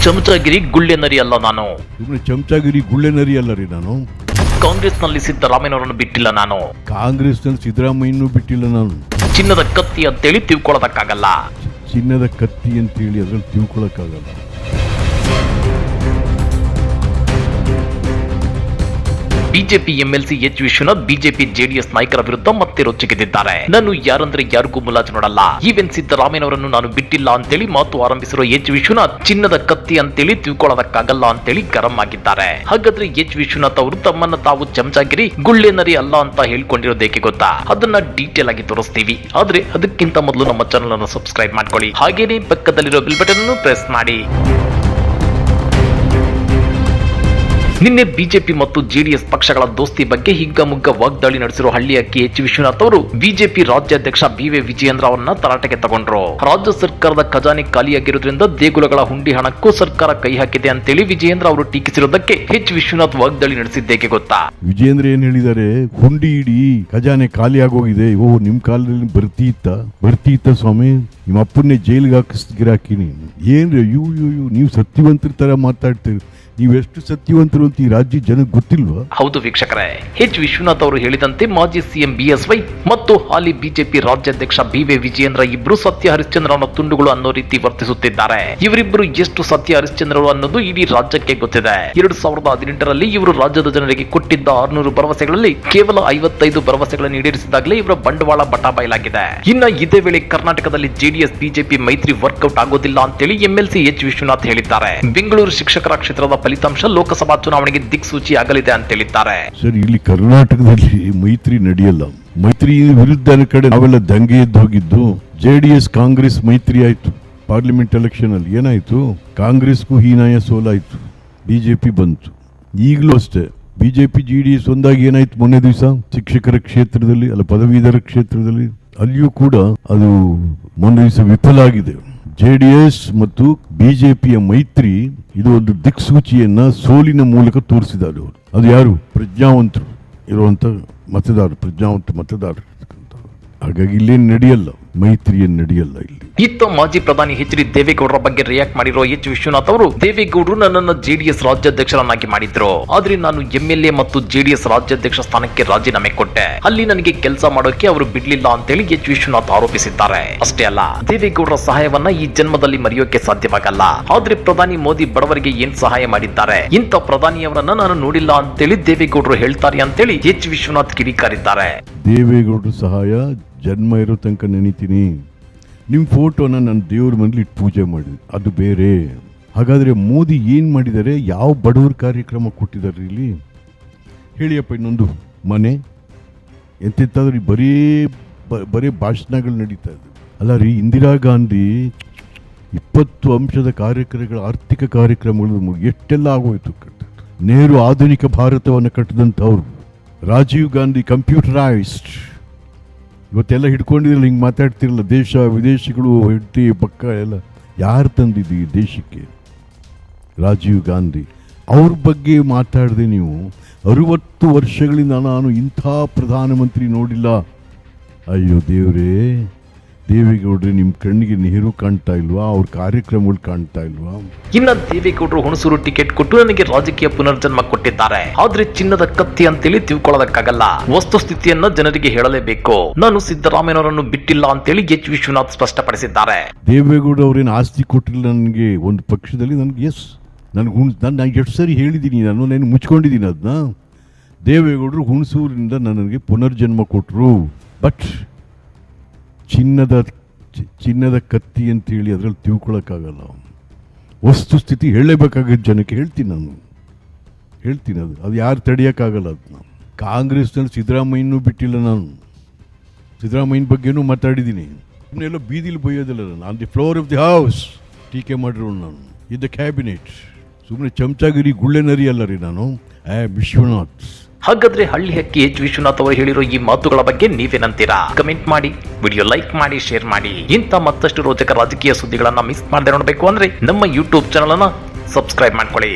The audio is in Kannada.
ಚಮಚಾಗಿರಿ ಗುಳ್ಳೆ ನರಿ ಅಲ್ಲ ನಾನು. ಸುಮ್ಮನೆ ಚಮಚಾಗಿರಿ ಗುಳ್ಳೆ ನರಿ ಅಲ್ಲ ರೀ ನಾನು. ಕಾಂಗ್ರೆಸ್ನಲ್ಲಿ ಸಿದ್ದರಾಮಯ್ಯನವರನ್ನು ಬಿಟ್ಟಿಲ್ಲ ನಾನು. ಕಾಂಗ್ರೆಸ್ನಲ್ಲಿ ಸಿದ್ದರಾಮಯ್ಯನೂ ಬಿಟ್ಟಿಲ್ಲ ನಾನು. ಚಿನ್ನದ ಕತ್ತಿ ಅಂತೇಳಿ ತಿಳ್ಕೊಳ್ಳೋದಕ್ಕಾಗಲ್ಲ. ಚಿನ್ನದ ಕತ್ತಿ ಅಂತೇಳಿ ಅದ್ರಲ್ಲಿ ತಿಳ್ಕೊಳಕ್ಕಾಗಲ್ಲ. BJP MLC H Vishwanath BJP JDS ನಾಯಕರ ವಿರುದ್ಧ ಮತ್ತೆ ರೊಚ್ಚಿಗೆದ್ದಿದ್ದಾರೆ. ನಾನು ಯಾರಂದ್ರೆ ಯಾರಿಗೂ ಮುಲಾಜು ನೋಡಲ್ಲ, ಈವನ್ ಸಿದ್ದರಾಮಯ್ಯನವರನ್ನು ನಾನು ಬಿಟ್ಟಿಲ್ಲ ಅಂತೇಳಿ ಮಾತು ಆರಂಭಿಸಿರುವ ಎಚ್ ವಿಶ್ವನಾಥ್ ಚಿನ್ನದ ಕತ್ತಿ ಅಂತೇಳಿ ತಿಳ್ಕೊಳ್ಳೋದಕ್ಕಾಗಲ್ಲ ಅಂತೇಳಿ ಗರಂ ಆಗಿದ್ದಾರೆ. ಹಾಗಾದ್ರೆ ಎಚ್ ವಿಶ್ವನಾಥ್ ಅವರು ತಮ್ಮನ್ನ ತಾವು ಚಮಚಾಗಿರಿ ಗುಳ್ಳೆ ನರಿ ಅಲ್ಲ ಅಂತ ಹೇಳ್ಕೊಂಡಿರೋದೇಕೆ ಗೊತ್ತಾ? ಅದನ್ನ ಡೀಟೇಲ್ ಆಗಿ ತೋರಿಸ್ತೀವಿ. ಆದ್ರೆ ಅದಕ್ಕಿಂತ ಮೊದಲು ನಮ್ಮ ಚಾನಲ್ ಅನ್ನು ಸಬ್ಸ್ಕ್ರೈಬ್ ಮಾಡ್ಕೊಳ್ಳಿ, ಹಾಗೇನೆ ಪಕ್ಕದಲ್ಲಿರೋ ಬೆಲ್ ಬಟನ್ ಅನ್ನು ಪ್ರೆಸ್ ಮಾಡಿ. ನಿನ್ನೆ ಬಿಜೆಪಿ ಮತ್ತು ಜೆಡಿಎಸ್ ಪಕ್ಷಗಳ ದೋಸ್ತಿ ಬಗ್ಗೆ ಹಿಗ್ಗಮುಗ್ಗ ವಾಗ್ದಾಳಿ ನಡೆಸಿರುವ ಹಳ್ಳಿಯಕ್ಕಿ ಎಚ್ ವಿಶ್ವನಾಥ್ ಅವರು ಬಿಜೆಪಿ ರಾಜ್ಯಾಧ್ಯಕ್ಷ ಬಿ.ವೈ. ವಿಜಯೇಂದ್ರ ಅವರನ್ನ ತರಾಟೆಗೆ ತಗೊಂಡ್ರು. ರಾಜ್ಯ ಸರ್ಕಾರದ ಖಜಾನೆ ಖಾಲಿಯಾಗಿರುವುದರಿಂದ ದೇಗುಲಗಳ ಹುಂಡಿ ಹಣಕ್ಕೂ ಸರ್ಕಾರ ಕೈ ಹಾಕಿದೆ ಅಂತೇಳಿ ವಿಜಯೇಂದ್ರ ಅವರು ಟೀಕಿಸಿರುವುದಕ್ಕೆ ಎಚ್ ವಿಶ್ವನಾಥ್ ವಾಗ್ದಾಳಿ ನಡೆಸಿದ್ದೇಕೆ ಗೊತ್ತಾ? ವಿಜಯೇಂದ್ರ ಏನ್ ಹೇಳಿದ್ದಾರೆ? ಹುಂಡಿ ಇಡೀ ಖಜಾನೆ ಖಾಲಿ ಆಗೋಗಿದೆ. ನಿಮ್ ಕಾಲದಲ್ಲಿ ಬರ್ತಿ ಇತ್ತ ಸ್ವಾಮಿ, ನಿಮ್ಮ ಅಪ್ಪನ್ನೇ ಜೈಲಿಗೆ ಹಾಕಿಸ್ಗಿರಾಕಿನಿ. ಏನ್ರಿ ನೀವು ಸತ್ಯವಂತರ ತರ ಮಾತಾಡ್ತೀರಿ. ನೀವೆಷ್ಟು ಸತ್ಯವಂತರು ಅಂತ ಈ ರಾಜ್ಯ ಜನಕ್ಕೆ ಗೊತ್ತಿಲ್ವಾ? ಹೌದು ವೀಕ್ಷಕರೇ, ಎಚ್ ವಿಶ್ವನಾಥ್ ಅವರು ಹೇಳಿದಂತೆ ಮಾಜಿ ಸಿಎಂ ಬಿಎಸ್ವೈ ಮತ್ತು ಹಾಲಿ ಬಿಜೆಪಿ ರಾಜ್ಯಾಧ್ಯಕ್ಷ ಬಿ.ವೈ. ವಿಜಯೇಂದ್ರ ಇಬ್ರು ಸತ್ಯ ಹರಿಶ್ಚಂದ್ರನ ತುಂಡುಗಳು ಅನ್ನೋ ರೀತಿ ವರ್ತಿಸುತ್ತಿದ್ದಾರೆ. ಇವರಿಬ್ಬರು ಎಷ್ಟು ಸತ್ಯ ಹರಿಶ್ಚಂದ್ರರು ಅನ್ನೋದು ಇಡೀ ರಾಜ್ಯಕ್ಕೆ ಗೊತ್ತಿದೆ. 2018ರಲ್ಲಿ ಇವರು ರಾಜ್ಯದ ಜನರಿಗೆ ಕೊಟ್ಟಿದ್ದ 600 ಭರವಸೆಗಳಲ್ಲಿ ಕೇವಲ 55 ಭರವಸೆಗಳನ್ನು ಈಡೇರಿಸಿದಾಗಲೇ ಇವರ ಬಂಡವಾಳ ಬಟಾಬಯಲಾಗಿದೆ. ಇನ್ನ ಇದೇ ವೇಳೆ ಕರ್ನಾಟಕದಲ್ಲಿ ಜೆಡಿಎಸ್ ಬಿಜೆಪಿ ಮೈತ್ರಿ ವರ್ಕೌಟ್ ಆಗೋದಿಲ್ಲ ಅಂತೇಳಿ ಎಂಎಲ್ಸಿ ಎಚ್ ವಿಶ್ವನಾಥ್ ಹೇಳಿದ್ದಾರೆ. ಬೆಂಗಳೂರು ಶಿಕ್ಷಕರ ಕ್ಷೇತ್ರದ ಫಲಿತಾಂಶ ಲೋಕಸಭಾ ಚುನಾವಣೆಗೆ ದಿಕ್ಸೂಚಿ ಆಗಲಿದೆ ಅಂತ ಹೇಳಿದ್ದಾರೆ. ಸರ್, ಇಲ್ಲಿ ಕರ್ನಾಟಕದಲ್ಲಿ ಮೈತ್ರಿ ನಡೆಯಲ್ಲ. ಮೈತ್ರಿ ವಿರುದ್ಧ ಕಡೆ ನಾವೆಲ್ಲ ದಂಗೆ ಎದ್ದು ಹೋಗಿದ್ದು. ಜೆಡಿಎಸ್ ಕಾಂಗ್ರೆಸ್ ಮೈತ್ರಿ ಆಯ್ತು. ಪಾರ್ಲಿಮೆಂಟ್ ಎಲೆಕ್ಷನ್ ಅಲ್ಲಿ ಏನಾಯ್ತು? ಕಾಂಗ್ರೆಸ್ಗೂ ಹೀನಾಯ ಸೋಲಾಯ್ತು, ಬಿಜೆಪಿ ಬಂತು. ಈಗಲೂ ಅಷ್ಟೇ ಬಿಜೆಪಿ ಜೆಡಿಎಸ್ ಒಂದಾಗಿ ಏನಾಯ್ತು ಮೊನ್ನೆ ದಿವಸ ಶಿಕ್ಷಕರ ಕ್ಷೇತ್ರದಲ್ಲಿ, ಪದವೀಧರ ಕ್ಷೇತ್ರದಲ್ಲಿ, ಅಲ್ಲಿಯೂ ಕೂಡ ಅದು ಮೊನ್ನೆ ದಿವಸ ವಿಫಲ ಆಗಿದೆ. ಜೆಡಿಎಸ್ ಮತ್ತು ಬಿಜೆಪಿಯ ಮೈತ್ರಿ ಇದು ಒಂದು ದಿಕ್ಸೂಚಿಯನ್ನ ಸೋಲಿನ ಮೂಲಕ ತೋರಿಸಿದ್ದಾರೆ ಅವರು. ಅದು ಯಾರು? ಪ್ರಜ್ಞಾವಂತರು ಇರುವಂತ ಮತದಾರರು, ಪ್ರಜ್ಞಾವಂತ ಮತದಾರರು. ಹಾಗಾಗಿ ಇಲ್ಲೇನು ನಡೆಯಲ್ಲ, ಮೈತ್ರಿ ಏನು ನಡೆಯಲ್ಲ ಇಲ್ಲಿ. ಇತ್ತ ಮಾಜಿ ಪ್ರಧಾನಿ ಎಚ್ ಡಿ ದೇವೇಗೌಡರ ಬಗ್ಗೆ ರಿಯಾಕ್ಟ್ ಮಾಡಿರೋ ಎಚ್ ವಿಶ್ವನಾಥ್ ಅವರು, ದೇವೇಗೌಡರು ನನ್ನನ್ನು ಜೆಡಿಎಸ್ ರಾಜ್ಯಾಧ್ಯಕ್ಷರನ್ನಾಗಿ ಮಾಡಿದ್ರು, ಆದ್ರೆ ನಾನು ಎಂಎಲ್ಎ ಮತ್ತು ಜೆಡಿಎಸ್ ರಾಜ್ಯಾಧ್ಯಕ್ಷ ಸ್ಥಾನಕ್ಕೆ ರಾಜೀನಾಮೆ ಕೊಟ್ಟೆ. ಅಲ್ಲಿ ನನಗೆ ಕೆಲಸ ಮಾಡೋಕೆ ಅವರು ಬಿಡ್ಲಿಲ್ಲ ಅಂತೇಳಿ ಎಚ್ ವಿಶ್ವನಾಥ್ ಆರೋಪಿಸಿದ್ದಾರೆ. ಅಷ್ಟೇ ಅಲ್ಲ, ದೇವೇಗೌಡರ ಸಹಾಯವನ್ನ ಈ ಜನ್ಮದಲ್ಲಿ ಮರೆಯೋಕೆ ಸಾಧ್ಯವಾಗಲ್ಲ. ಆದ್ರೆ ಪ್ರಧಾನಿ ಮೋದಿ ಬಡವರಿಗೆ ಏನ್ ಸಹಾಯ ಮಾಡಿದ್ದಾರೆ, ಇಂಥ ಪ್ರಧಾನಿಯವರನ್ನ ನಾನು ನೋಡಿಲ್ಲ ಅಂತೇಳಿ ದೇವೇಗೌಡರು ಹೇಳ್ತಾರೆ ಅಂತೇಳಿ ಎಚ್ ವಿಶ್ವನಾಥ್ ಕಿಡಿಕಾರಿದ್ದಾರೆ. ದೇವೇಗೌಡರ ಸಹಾಯ ಜನ್ಮ ಇರೋ ತನಕ ನೆನಿತೀನಿ. ನಿಮ್ಮ ಫೋಟೋನ ನನ್ನ ದೇವ್ರ ಮನೇಲಿ ಇಟ್ಟು ಪೂಜೆ ಮಾಡಿದ್ವಿ, ಅದು ಬೇರೆ. ಹಾಗಾದರೆ ಮೋದಿ ಏನು ಮಾಡಿದ್ದಾರೆ? ಯಾವ ಬಡವರ ಕಾರ್ಯಕ್ರಮ ಕೊಟ್ಟಿದ್ದಾರೆ ಇಲ್ಲಿ ಹೇಳಿಯಪ್ಪ. ಇನ್ನೊಂದು ಮನೆ ಎಂತೆಂತಾದ್ರೂ ಬರೀ ಭಾಷಣಗಳು ನಡೀತಾ ಇದೆ ಅಲ್ಲ ರೀ. ಇಂದಿರಾ ಗಾಂಧಿ 20 ಅಂಶದ ಕಾರ್ಯಕ್ರಮಗಳು, ಆರ್ಥಿಕ ಕಾರ್ಯಕ್ರಮಗಳು ಎಷ್ಟೆಲ್ಲ ಆಗೋಯ್ತು. ನೆಹರು ಆಧುನಿಕ ಭಾರತವನ್ನು ಕಟ್ಟಿದಂಥವ್ರು. ರಾಜೀವ್ ಗಾಂಧಿ ಕಂಪ್ಯೂಟರೈಸ್ಡ್. ಇವತ್ತೆಲ್ಲ ಹಿಡ್ಕೊಂಡಿದ್ರಲ್ಲ, ಹಿಂಗೆ ಮಾತಾಡ್ತಿರಲ್ಲ, ದೇಶ ವಿದೇಶಿಗಳು ಹೆಂಡತಿ ಪಕ್ಕ ಎಲ್ಲ ಯಾರು ತಂದಿದ್ದು ಈ ದೇಶಕ್ಕೆ? ರಾಜೀವ್ ಗಾಂಧಿ ಅವ್ರ ಬಗ್ಗೆ ಮಾತಾಡಿದೆ ನೀವು. 60 ವರ್ಷಗಳಿಂದ ನಾನು ಇಂಥ ಪ್ರಧಾನಮಂತ್ರಿ ನೋಡಿಲ್ಲ. ಅಯ್ಯೋ ದೇವ್ರೇ, ದೇವೇಗೌಡ್ರೆ, ನಿಮ್ಮ ಕಣ್ಣಿಗೆ ನೆಹರು ಕಾಣ್ತಾ ಇಲ್ವಾ? ಅವ್ರ ಕಾರ್ಯಕ್ರಮಗಳು ಕಾಣ್ತಾ ಇಲ್ವಾ? ಇನ್ನ ದೇವೇಗೌಡರು ಹುಣಸೂರು ಟಿಕೆಟ್ ಕೊಟ್ಟು ನನಗೆ ರಾಜಕೀಯ ಪುನರ್ಜನ್ಮ ಕೊಟ್ಟಿದ್ದಾರೆ. ಆದ್ರೆ ಚಿನ್ನದ ಕತ್ತಿ ಅಂತೇಳಿ ತಿಳ್ಕೊಳ್ಳೋದಕ್ಕಾಗಲ್ಲ. ವಸ್ತುಸ್ಥಿತಿಯನ್ನ ಜನರಿಗೆ ಹೇಳಲೇಬೇಕು. ನಾನು ಸಿದ್ದರಾಮಯ್ಯನವರನ್ನು ಬಿಟ್ಟಿಲ್ಲ ಅಂತೇಳಿ ಎಚ್ ವಿಶ್ವನಾಥ್ ಸ್ಪಷ್ಟಪಡಿಸಿದ್ದಾರೆ. ದೇವೇಗೌಡ ಅವ್ರೇನು ಆಸ್ತಿ ಕೊಟ್ಟಿಲ್ಲ ನನಗೆ ಒಂದು ಪಕ್ಷದಲ್ಲಿ. ನನಗೆ ನಾನು ಎಷ್ಟು ಸರಿ ಹೇಳಿದ್ದೀನಿ, ನಾನು ಮುಚ್ಕೊಂಡಿದ್ದೀನಿ ಅದನ್ನ. ದೇವೇಗೌಡರು ಹುಣಸೂರಿನಿಂದ ನನಗೆ ಪುನರ್ಜನ್ಮ ಕೊಟ್ಟರು. ಬಟ್ ಚಿನ್ನದ ಕತ್ತಿ ಅಂತೇಳಿ ಅದರಲ್ಲಿ ತಿಳ್ಕೊಳಕ್ಕಾಗಲ್ಲ. ವಸ್ತುಸ್ಥಿತಿ ಹೇಳಲೇಬೇಕಾಗಿದ್ದ ಜನಕ್ಕೆ ಹೇಳ್ತೀನಿ ಅದು ಯಾರು ತಡೆಯೋಕ್ಕಾಗಲ್ಲ. ಅದನ್ನ ಕಾಂಗ್ರೆಸ್ನಲ್ಲಿ ಸಿದ್ದರಾಮಯ್ಯನೂ ಬಿಟ್ಟಿಲ್ಲ ನಾನು. ಸಿದ್ದರಾಮಯ್ಯನ ಬಗ್ಗೆನೂ ಮಾತಾಡಿದ್ದೀನಿ. ಸುಮ್ಮನೆಲ್ಲ ಬೀದಿಲಿ ಬೈಯೋದಿಲ್ಲ. ನಾನು the floor of the house ಟೀಕೆ ಮಾಡಿರೋ ನಾನು ಇನ್ ದ ಕ್ಯಾಬಿನೆಟ್. ಸುಮ್ಮನೆ ಚಮಚಾಗಿರಿ ಗುಳ್ಳೆ ನರಿ ಅಲ್ಲ ರೀ ನಾನು. ವಿಶ್ವನಾಥ್. ಹಾಗಾದ್ರೆ ಹಳ್ಳಿ ಹಕ್ಕಿ ಎಚ್ ವಿಶ್ವನಾಥ್ ಅವರು ಹೇಳಿರೋ ಈ ಮಾತುಗಳ ಬಗ್ಗೆ ನೀವೇನಂತೀರಾ? ಕಮೆಂಟ್ ಮಾಡಿ, ವಿಡಿಯೋ ಲೈಕ್ ಮಾಡಿ, ಶೇರ್ ಮಾಡಿ. ಇಂಥ ಮತ್ತಷ್ಟು ರೋಚಕ ರಾಜಕೀಯ ಸುದ್ದಿಗಳನ್ನ ಮಿಸ್ ಮಾಡದೆ ನೋಡಬೇಕು ಅಂದ್ರೆ ನಮ್ಮ ಯೂಟ್ಯೂಬ್ ಚಾನಲ್ ಅನ್ನ ಸಬ್ಸ್ಕ್ರೈಬ್ ಮಾಡ್ಕೊಳ್ಳಿ.